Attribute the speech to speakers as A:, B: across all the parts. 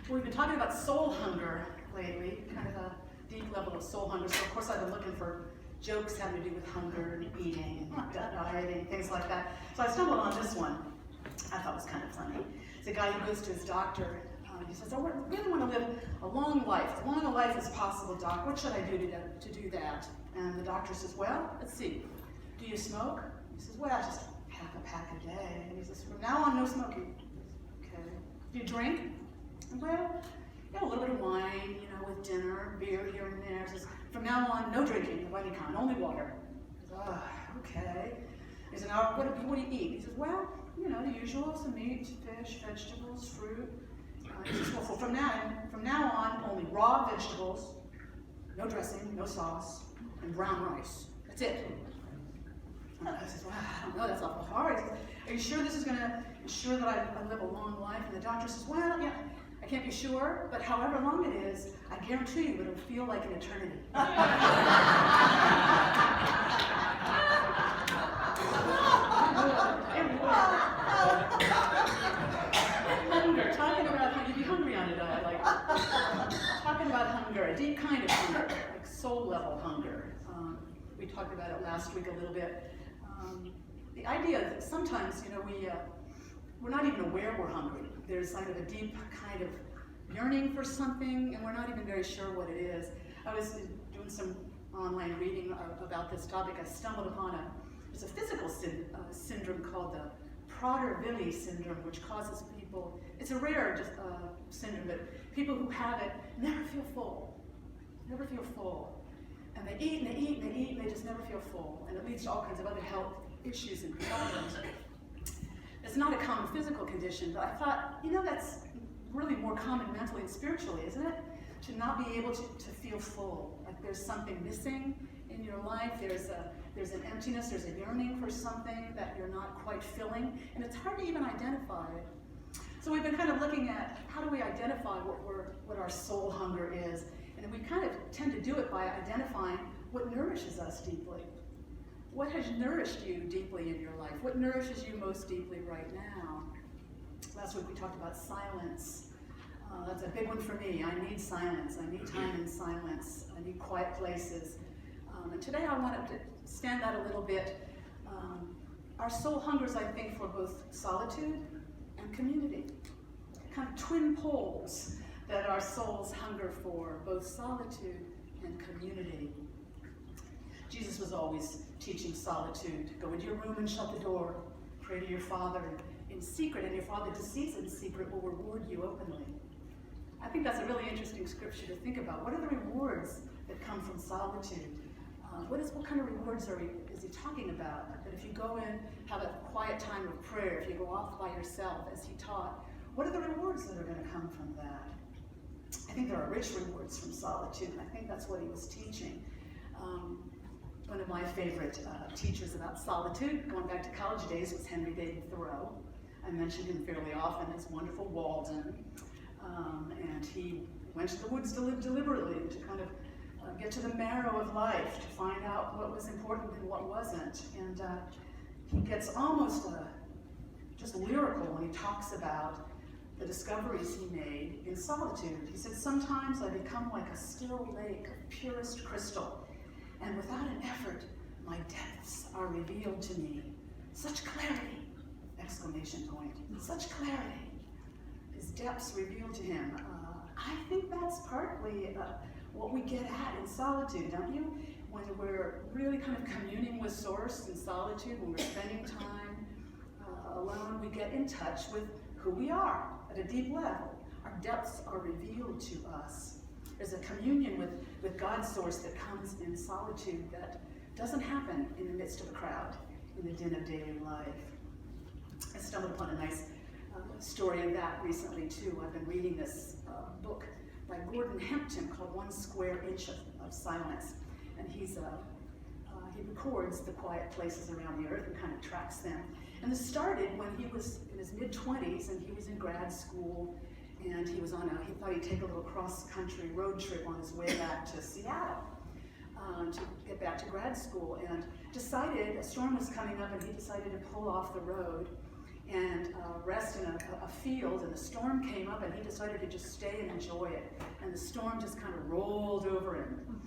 A: We've been talking about soul hunger lately, kind of a deep level of soul hunger. So of course I've been looking for jokes having to do with hunger and eating and dieting, things like that. So I stumbled on this one. I thought it was kind of funny. It's a guy who goes to his doctor. He says, "I really want to live a long life, as long a life as possible, doc. What should I do to do that?" And the doctor says, "Well, let's see. Do you smoke?" He says, "Well, just half a pack a day." And he says, "From now on, no smoking." Okay. "Do you drink?" "Well, yeah, a little bit of wine, with dinner, beer here and there." He says, "From now on, no drinking of any kind, only water." He says, "Oh, okay." He says, "Now, what do you eat?" He says, "Well, the usual, some meat, fish, vegetables, fruit." He says, "Well, from now on, only raw vegetables, no dressing, no sauce, and brown rice. That's it." And I says, "Well, I don't know, that's awful hard." He says, "Are you sure this is going to ensure that I live a long life?" And the doctor says, "Well, yeah, I can't be sure, but however long it is, I guarantee you it'll feel like an eternity." Hunger, talking about how you'd be hungry on a diet, like talking about hunger, a deep kind of hunger, like soul level hunger. We talked about it last week a little bit. The idea that sometimes, we're not even aware we're hungry. There's kind of a deep kind of yearning for something, and we're not even very sure what it is. I was doing some online reading about this topic. I stumbled upon there's a physical syndrome called the Prader-Willi syndrome, which causes people, it's a rare syndrome, but people who have it never feel full. Never feel full. And they eat and they eat and they eat and they just never feel full. And it leads to all kinds of other health issues and problems. It's not a common physical condition, but I thought, that's really more common mentally and spiritually, isn't it? To not be able to feel full. Like there's something missing in your life, there's an emptiness, there's a yearning for something that you're not quite filling, and it's hard to even identify it. So we've been kind of looking at how do we identify what our soul hunger is, and we kind of tend to do it by identifying what nourishes us deeply. What has nourished you deeply in your life? What nourishes you most deeply right now? Last week we talked about silence. That's a big one for me. I need silence. I need time in silence. I need quiet places. And today I wanted to stand that a little bit. Our soul hungers, I think, for both solitude and community. Kind of twin poles that our souls hunger for, both solitude and community. Jesus was always teaching solitude. Go into your room and shut the door. Pray to your Father in secret, and your Father who sees in secret will reward you openly. I think that's a really interesting scripture to think about. What are the rewards that come from solitude? What kind of rewards is he talking about? That if you go in, have a quiet time of prayer, if you go off by yourself as he taught, what are the rewards that are going to come from that? I think there are rich rewards from solitude, and I think that's what he was teaching. One of my favorite teachers about solitude, going back to college days, was Henry David Thoreau. I mention him fairly often as wonderful Walden. And he went to the woods to live deliberately, to kind of get to the marrow of life, to find out what was important and what wasn't. And he gets almost just lyrical when he talks about the discoveries he made in solitude. He said, "Sometimes I become like a still lake of purest crystal, and without an effort, my depths are revealed to me. Such clarity!" Exclamation point. Such clarity. His depths revealed to him. I think that's partly what we get at in solitude, don't you? When we're really kind of communing with Source in solitude, when we're spending time alone, we get in touch with who we are at a deep level. Our depths are revealed to us. There's a communion with God's Source that comes in solitude that doesn't happen in the midst of a crowd, in the din of daily life. I stumbled upon a nice story of that recently too. I've been reading this book by Gordon Hempton called One Square Inch of Silence, and he records the quiet places around the earth and kind of tracks them. And this started when he was in his mid-20s and he was in grad school, and he thought he'd take a little cross-country road trip on his way back to Seattle to get back to grad school, and a storm was coming up, and he decided to pull off the road. and rest in a field, and the storm came up, and he decided to just stay and enjoy it. And the storm just kind of rolled over him.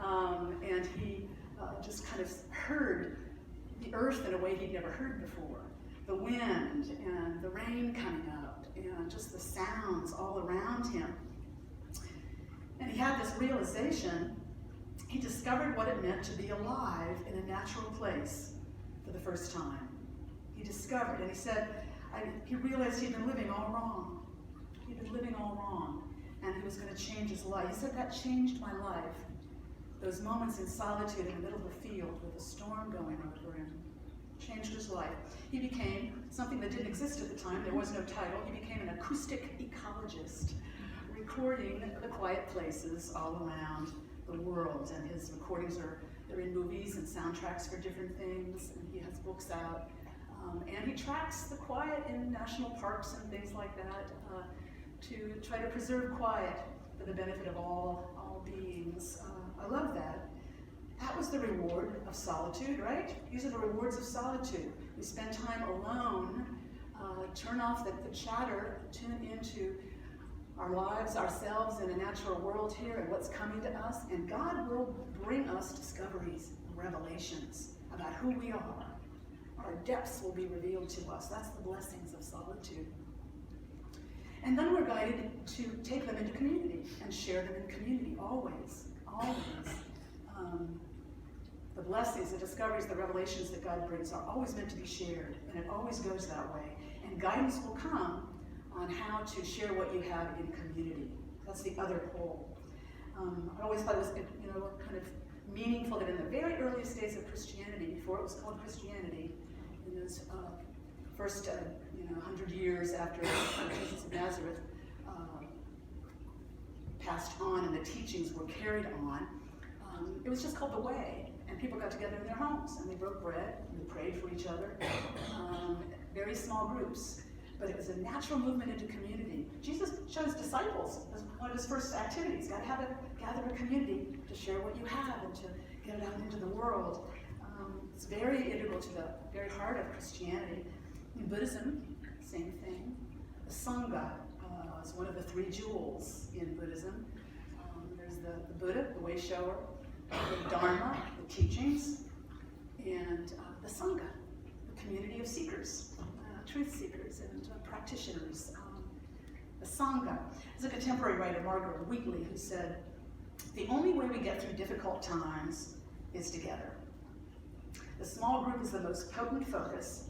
A: And he just kind of heard the earth in a way he'd never heard before. The wind and the rain coming up, and just the sounds all around him. And he had this realization. He discovered what it meant to be alive in a natural place for the first time. He discovered, and he said, he realized he'd been living all wrong. He'd been living all wrong, and he was going to change his life. He said, that changed my life. Those moments in solitude in the middle of a field with a storm going over him changed his life. He became something that didn't exist at the time. There was no title. He became an acoustic ecologist, recording the quiet places all around the world. And his recordings they're in movies and soundtracks for different things, and he has books out. And he tracks the quiet in national parks and things like that to try to preserve quiet for the benefit of all beings. I love that. That was the reward of solitude, right? These are the rewards of solitude. We spend time alone, turn off the chatter, tune into our lives, ourselves in a natural world here and what's coming to us, and God will bring us discoveries, revelations about who we are. Our depths will be revealed to us. That's the blessings of solitude. And then we're guided to take them into community and share them in community, always, always. The blessings, the discoveries, the revelations that God brings are always meant to be shared, and it always goes that way. And guidance will come on how to share what you have in community. That's the other pole. I always thought it was, kind of meaningful that in the very earliest days of Christianity, before it was called Christianity, in those first 100 years after Jesus of Nazareth passed on and the teachings were carried on, it was just called the Way. And people got together in their homes, and they broke bread, and they prayed for each other, very small groups. But it was a natural movement into community. Jesus chose disciples as one of his first activities. Got to gather a community to share what you have and to get it out into the world. It's very integral to the very heart of Christianity. In Buddhism, same thing. The Sangha is one of the three jewels in Buddhism. There's the Buddha, the way shower, the Dharma, the teachings, and the Sangha, the community of seekers, truth seekers and practitioners. The Sangha. There's a contemporary writer, Margaret Wheatley, who said, the only way we get through difficult times is together. The small group is the most potent focus.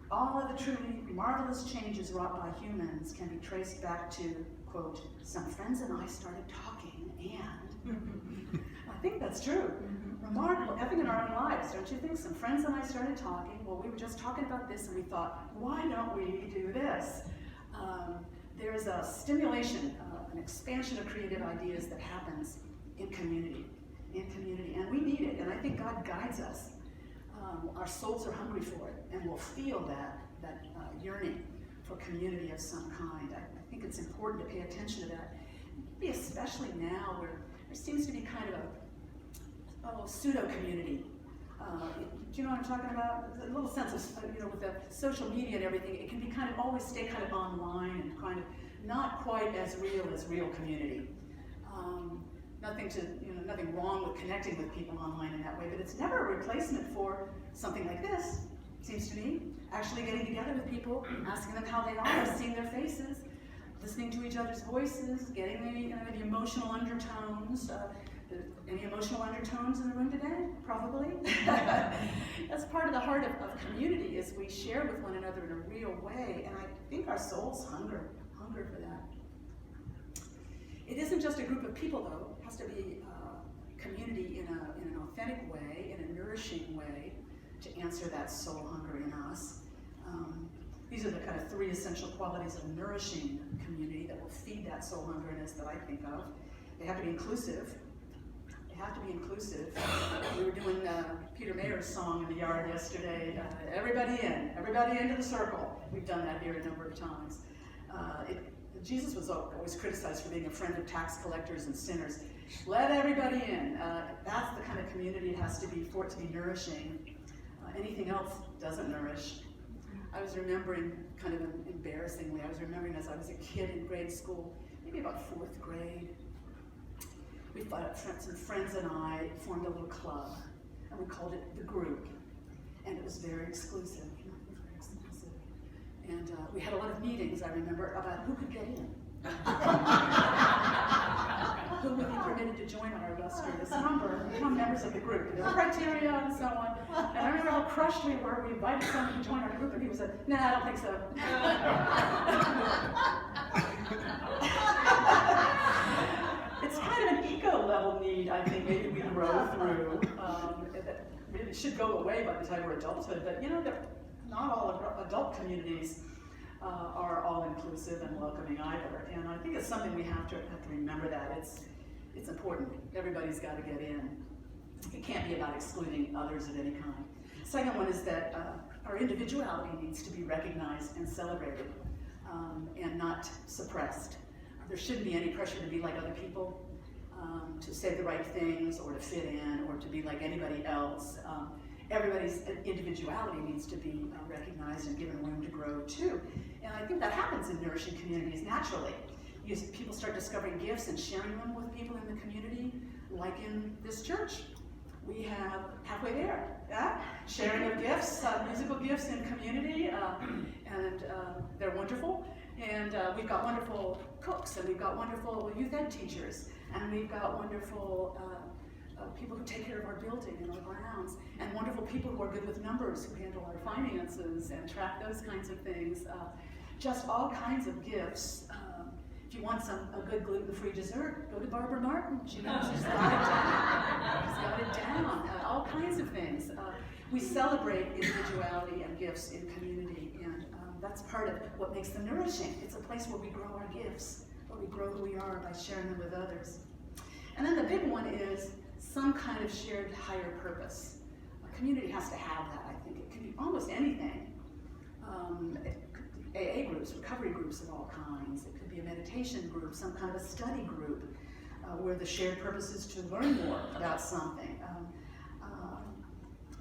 A: All of the truly marvelous changes wrought by humans can be traced back to, quote, some friends and I started talking and... I think that's true. Remarkable, everything in our own lives, don't you think? Some friends and I started talking. Well, we were just talking about this, and we thought, why don't we do this? There's a stimulation, an expansion of creative ideas that happens in community, and we need it. And I think God guides us. Our souls are hungry for it, and we'll feel that yearning for community of some kind. I think it's important to pay attention to that, maybe especially now where there seems to be kind of a pseudo-community. Do you know what I'm talking about? A little sense of, with the social media and everything, it can be kind of always stay kind of online and kind of not quite as real community. Nothing wrong with connecting with people online in that way, but it's never a replacement for something like this, seems to me. Actually getting together with people, asking them how they are, seeing their faces, listening to each other's voices, getting the emotional undertones. Any emotional undertones in the room today? Probably. That's part of the heart of community, is we share with one another in a real way, and I think our souls hunger for that. It isn't just a group of people, though. It has to be community in an authentic way, in a nourishing way, to answer that soul hunger in us. These are the kind of three essential qualities of nourishing community that will feed that soul hunger in us that I think of. They have to be inclusive. We were doing Peter Mayer's song in the yard yesterday, everybody into the circle. We've done that here a number of times. Jesus was always criticized for being a friend of tax collectors and sinners. Let everybody in. That's the kind of community it has to be for it to be nourishing. Anything else doesn't nourish. I was remembering, kind of embarrassingly, I was remembering as I was a kid in grade school, maybe about 4th grade, some friends and I formed a little club, and we called it The Group, and it was very exclusive. And we had a lot of meetings, I remember, about who could get in. Who would be permitted to join our illustrious number, become members of the group. There were criteria and so on. And I remember how crushed we were. We invited someone to join our group, and he said, "Nah, I don't think so." It's kind of an ego-level need, I think, maybe we grow through. That really should go away by the time we're adulthood. But you know, not all adult communities are all inclusive and welcoming either. And I think it's something we have to remember that it's important. Everybody's got to get in. It can't be about excluding others of any kind. Second one is that our individuality needs to be recognized and celebrated, and not suppressed. There shouldn't be any pressure to be like other people, to say the right things, or to fit in, or to be like anybody else. Everybody's individuality needs to be recognized and given room to grow too. And I think that happens in nourishing communities naturally. People start discovering gifts and sharing them with people in the community, like in this church. We have halfway there, yeah? Sharing of gifts, musical gifts in community, and they're wonderful. And we've got wonderful cooks, and we've got wonderful youth ed teachers, and we've got wonderful people who take care of our building and our grounds, and wonderful people who are good with numbers, who handle our finances and track those kinds of things. Just all kinds of gifts. If you want a good gluten-free dessert, go to Barbara Martin. She knows she's got it down. She's got it down. All kinds of things. We celebrate individuality and gifts in community, and that's part of what makes them nourishing. It's a place where we grow our gifts, where we grow who we are by sharing them with others. And then the big one is some kind of shared higher purpose. A community has to have that, I think. It can be almost anything. AA groups, recovery groups of all kinds. It could be a meditation group, some kind of a study group, where the shared purpose is to learn more about something.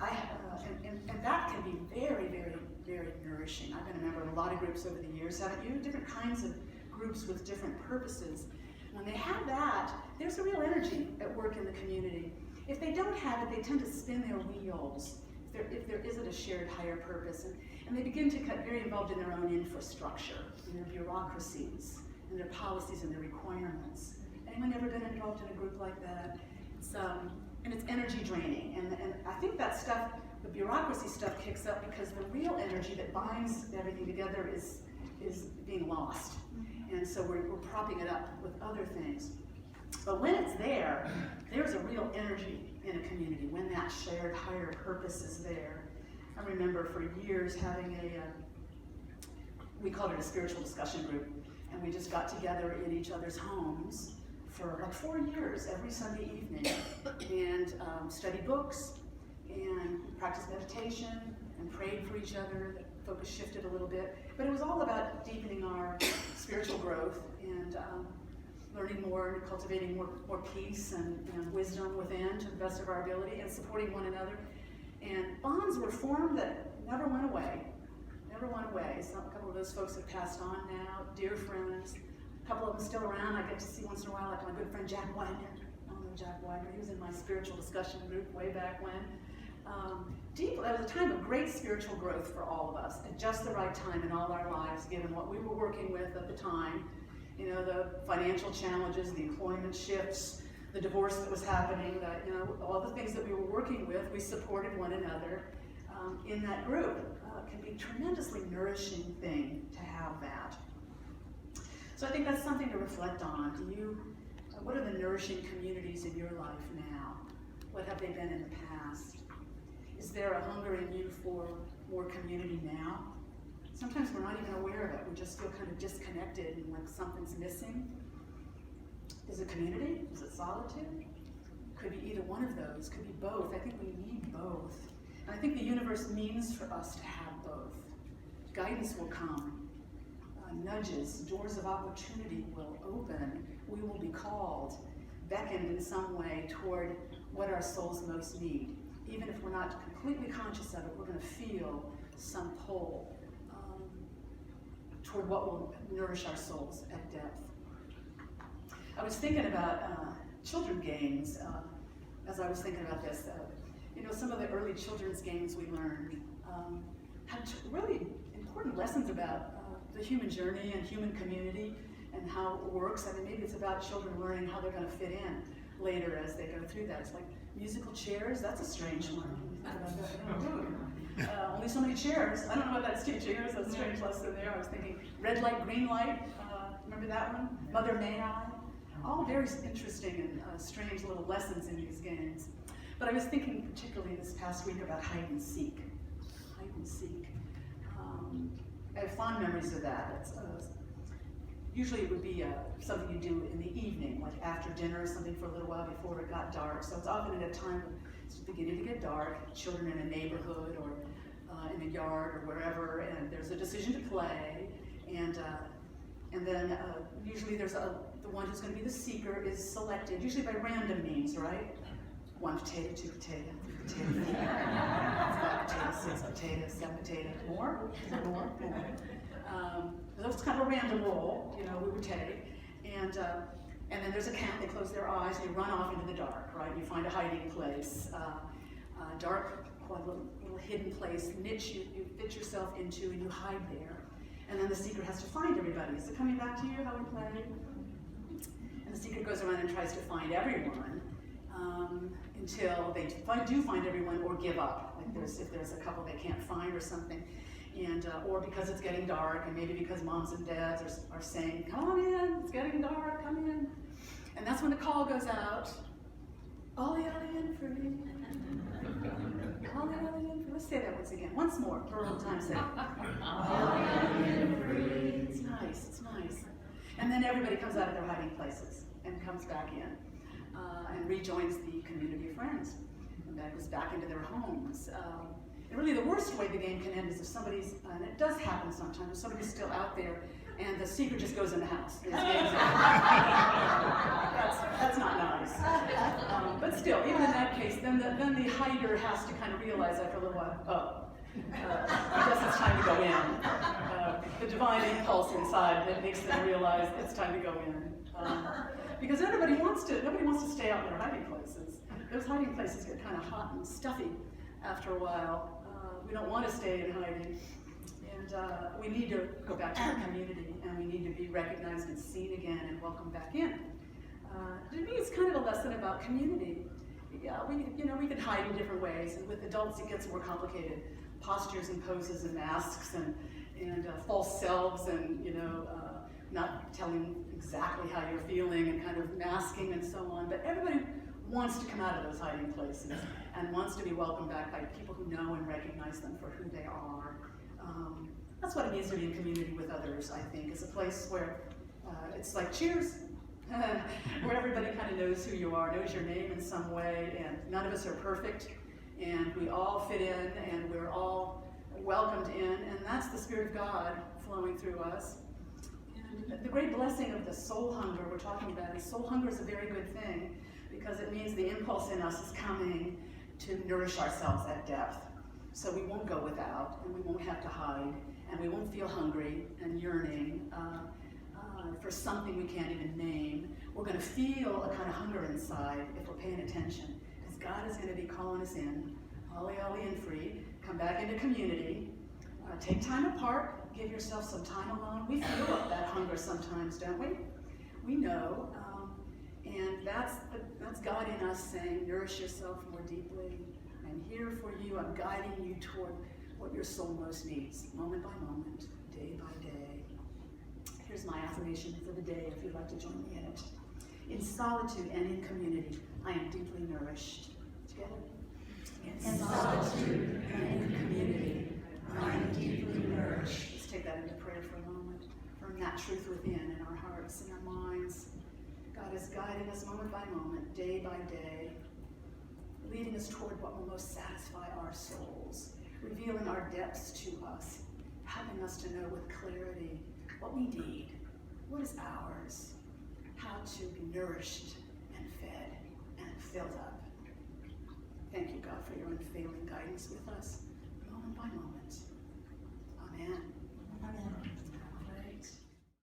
A: And that can be very, very, very nourishing. I've been a member of a lot of groups over the years, haven't you? Different kinds of groups with different purposes. When they have that, there's a real energy at work in the community. If they don't have it, they tend to spin their wheels if there isn't a shared higher purpose. And they begin to get very involved in their own infrastructure, in their bureaucracies, and their policies and their requirements. Anyone ever been involved in a group like that? And it's energy draining. And I think that stuff, the bureaucracy stuff, kicks up because the real energy that binds everything together is being lost. And so we're propping it up with other things. But when it's there, there's a real energy in a community, when that shared higher purpose is there. I remember for years having we called it a spiritual discussion group, and we just got together in each other's homes for like 4 years, every Sunday evening, and studied books, and practiced meditation, and prayed for each other. The focus shifted a little bit, but it was all about deepening our spiritual growth and learning more and cultivating more peace and wisdom within to the best of our ability, and supporting one another. And bonds were formed that never went away. Never went away. So a couple of those folks have passed on now, dear friends. A couple of them still around. I get to see once in a while, like my good friend Jack Widener. I don't know Jack Widener. He was in my spiritual discussion group way back when. It was a time of great spiritual growth for all of us, at just the right time in all our lives, given what we were working with at the time. You know, the financial challenges, the employment shifts, the divorce that was happening, all the things that we were working with, we supported one another in that group. It can be a tremendously nourishing thing to have that. So I think that's something to reflect on. What are the nourishing communities in your life now? What have they been in the past? Is there a hunger in you for more community now? Sometimes we're not even aware of it. We just feel kind of disconnected and like something's missing. Is it community? Is it solitude? Could be either one of those. Could be both. I think we need both. And I think the universe means for us to have both. Guidance will come. Nudges, doors of opportunity will open. We will be called, beckoned in some way toward what our souls most need. Even if we're not completely conscious of it, we're going to feel some pull toward what will nourish our souls at depth. I was thinking about children games as I was thinking about this. You know, some of the early children's games we learned had really important lessons about the human journey and human community and how it works. I mean, maybe it's about children learning how they're going to fit in later as they go through that. It's like musical chairs, that's a strange one. Only so many chairs. I don't know what that's teaching. There's a strange lesson there. I was thinking red light, green light. Remember that one? Mother May I? All very interesting and strange little lessons in these games. But I was thinking particularly this past week about hide and seek. Hide and seek. I have fond memories of that. Usually it would be something you do in the evening, like after dinner or something for a little while before it got dark. So it's often at a time when it's beginning to get dark, children in a neighborhood or in a yard or wherever, and there's a decision to play. And then usually there's the one who's going to be the seeker is selected, usually by random means, right? 1 potato, 2 potato, 3 potato, 5 potatoes, 6 potatoes, 7 potatoes, more. That's kind of a random roll, you know, we would take. And then there's a count, they close their eyes, and you run off into the dark, right? You find a hiding place, dark, little hidden place, niche you fit yourself into, and you hide there. And then the seeker has to find everybody. Is it coming back to you how we play? And the seeker goes around and tries to find everyone until they do find everyone or give up. Like if there's a couple they can't find or something. And or because it's getting dark, and maybe because moms and dads are saying, come on in, it's getting dark, come in. And that's when the call goes out, ollie ollie in for me. Ollie ollie in for me. Let's say that once again. Once more, for a little time say. Ollie ollie in for me. It's nice, it's nice. And then everybody comes out of their hiding places and comes back in and rejoins the community of friends. And that goes back into their homes. And really the worst way the game can end is if somebody's, and it does happen sometimes, if somebody's still out there and the seeker just goes in the house. That's not nice. But still, even in that case, then the hider has to kind of realize after a little while, I guess it's time to go in. The divine impulse inside that makes them realize it's time to go in. Because nobody wants to stay out in their hiding places. Those hiding places get kind of hot and stuffy after a while. We don't want to stay in hiding. And we need to go back to our community, and we need to be recognized and seen again and welcomed back in. To me, it's kind of a lesson about community. Yeah, we can hide in different ways, and with adults it gets more complicated. Postures and poses and masks and false selves and not telling exactly how you're feeling and kind of masking and so on. But everybody wants to come out of those hiding places and wants to be welcomed back by people who know and recognize them for who they are. That's what it means to be in community with others, I think. It's a place where it's like cheers, where everybody kind of knows who you are, knows your name in some way, and none of us are perfect, and we all fit in, and we're all welcomed in, and that's the Spirit of God flowing through us. And the great blessing of the soul hunger we're talking about is soul hunger is a very good thing, because it means the impulse in us is coming to nourish ourselves at depth. So we won't go without, and we won't have to hide, and we won't feel hungry and yearning for something we can't even name. We're going to feel a kind of hunger inside if we're paying attention, because God is going to be calling us in, ollie ollie and free, come back into community, take time apart, give yourself some time alone. We feel up that hunger sometimes, don't we? We know. And that's God in us saying, nourish yourself more deeply. I'm here for you. I'm guiding you toward what your soul most needs, moment by moment, day by day. Here's my affirmation for the day, if you'd like to join me in it. In solitude and in community, I am deeply nourished. Together? In solitude and in community, I am deeply nourished. Let's take that into prayer for a moment. From that truth within in our hearts and our minds. God is guiding us moment by moment, day by day, leading us toward what will most satisfy our souls, revealing our depths to us, helping us to know with clarity what we need, what is ours, how to be nourished and fed and filled up. Thank you, God, for your unfailing guidance with us, moment by moment.